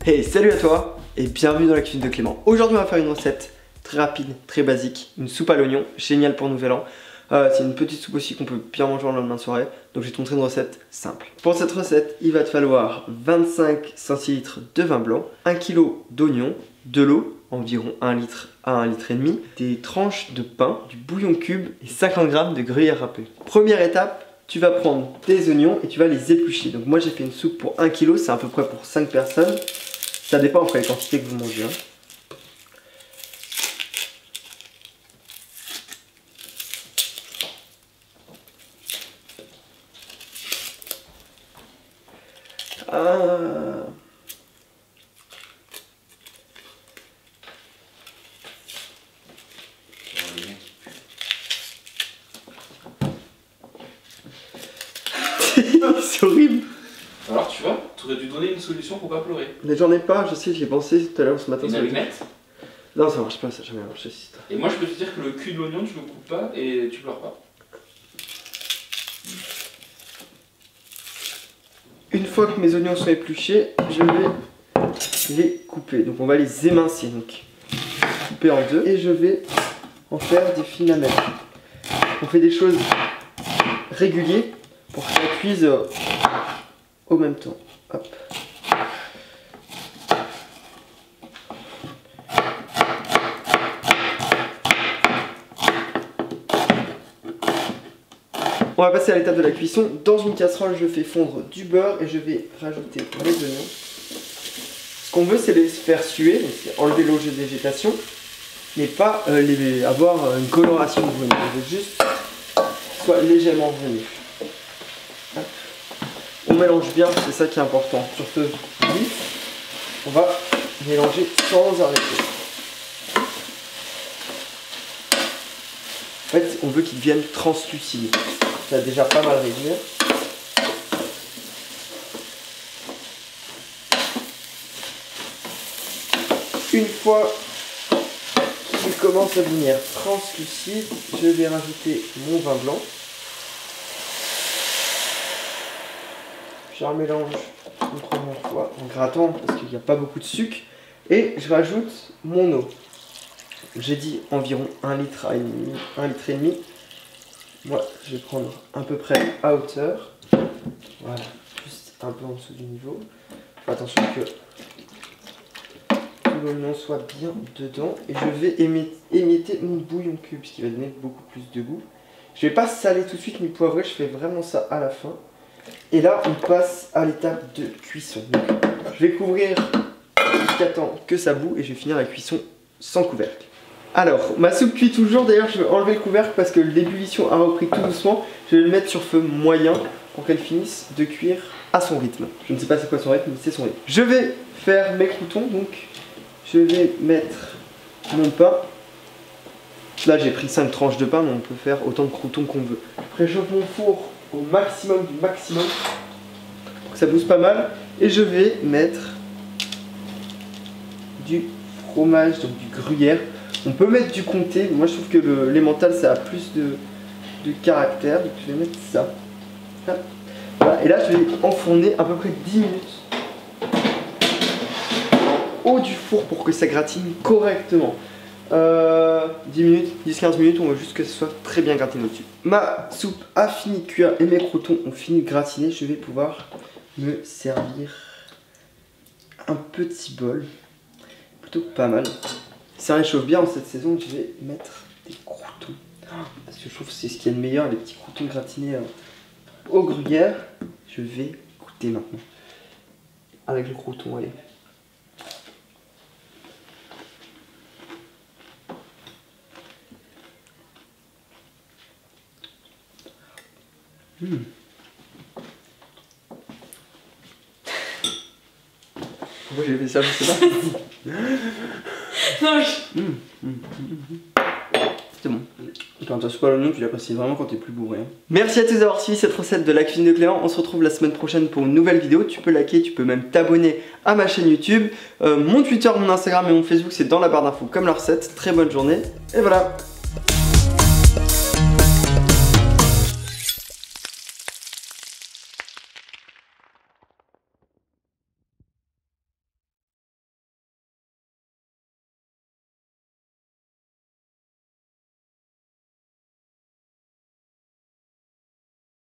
Hey, salut à toi et bienvenue dans la cuisine de Clément. Aujourd'hui on va faire une recette très rapide, très basique, une soupe à l'oignon, géniale pour Nouvel An. C'est une petite soupe aussi qu'on peut bien manger en lendemain de soirée, donc je vais te montrer une recette simple. Pour cette recette, il va te falloir 25 centilitres de vin blanc, 1 kg d'oignons, de l'eau, environ 1 litre à 1 litre et demi, des tranches de pain, du bouillon cube et 50 g de gruyère râpée. Première étape, tu vas prendre tes oignons et tu vas les éplucher. Donc moi j'ai fait une soupe pour 1 kg, c'est à peu près pour 5 personnes. Ça dépend après la quantité que vous mangez. C'est horrible. Alors tu vois, tu aurais dû donner une solution pour pas pleurer. Mais j'en ai pas, je sais, j'y ai pensé tout à l'heure ce matin. Une allumette? Non, ça marche pas, ça n'a jamais marché. Et moi je peux te dire que le cul de l'oignon tu le coupes pas et tu pleures pas. Une fois que mes oignons sont épluchés, je vais les couper. Donc on va les émincer, donc couper en deux. Et je vais en faire des fines lamelles. On fait des choses régulières pour que ça cuise au même temps. Hop. On va passer à l'étape de la cuisson. Dans une casserole, je fais fondre du beurre et je vais rajouter les oignons. Ce qu'on veut, c'est les faire suer, donc c'est enlever l'eau de végétation, mais pas avoir une coloration brune. On veut juste qu'ils soient légèrement brunés. On mélange bien, c'est ça qui est important. Sur ce vif, on va mélanger sans arrêter. En fait, on veut qu'ils deviennent translucides. Ça a déjà pas mal réduire. Une fois qu'il commence à devenir translucide, je vais rajouter mon vin blanc. Je mélange une première fois en grattant parce qu'il n'y a pas beaucoup de sucre. Et je rajoute mon eau. J'ai dit environ 1 litre et demi, 1 litre et demi. Moi, je vais prendre à peu près à hauteur. Voilà, juste un peu en dessous du niveau. Faut attention que tout l'oignon soit bien dedans. Et je vais émietter mon bouillon cube, ce qui va donner beaucoup plus de goût. Je ne vais pas saler tout de suite ni poivrer, je fais vraiment ça à la fin. Et là, on passe à l'étape de cuisson. Donc, je vais couvrir jusqu'à temps que ça bout et je vais finir la cuisson sans couvercle. Alors, ma soupe cuit toujours, d'ailleurs je vais enlever le couvercle parce que l'ébullition a repris tout doucement. Je vais le mettre sur feu moyen pour qu'elle finisse de cuire à son rythme. Je ne sais pas c'est quoi son rythme, mais c'est son rythme. Je vais faire mes croûtons, donc je vais mettre mon pain. Là j'ai pris 5 tranches de pain, mais on peut faire autant de croûtons qu'on veut. Je préchauffe mon four au maximum du maximum pour que ça pousse pas mal. Et je vais mettre du fromage, donc du gruyère. On peut mettre du comté, moi je trouve que l'emmental ça a plus de caractère, donc je vais mettre ça. Voilà. Et là je vais enfourner à peu près 10 minutes en haut du four pour que ça gratine correctement. 10 minutes, 10-15 minutes, on veut juste que ce soit très bien gratiné au-dessus. Ma soupe a fini de cuire et mes croûtons ont fini de gratiner, je vais pouvoir me servir un petit bol, plutôt pas mal. Ça réchauffe bien en cette saison, je vais mettre des croûtons. Parce que je trouve que c'est ce qu'il y a de meilleur, les petits croûtons gratinés au gruyère. Je vais goûter maintenant. Avec le crouton, allez. Pourquoi j'ai fait ça, je sais pas. Non, C'est bon. Quand tu as pas l'oignon, tu l'apprécies vraiment quand t'es plus bourré. Merci à tous d'avoir suivi cette recette de la cuisine de Clément. On se retrouve la semaine prochaine pour une nouvelle vidéo. Tu peux liker, tu peux même t'abonner à ma chaîne YouTube. Mon Twitter, mon Instagram et mon Facebook, c'est dans la barre d'infos comme la recette. Très bonne journée. Et voilà.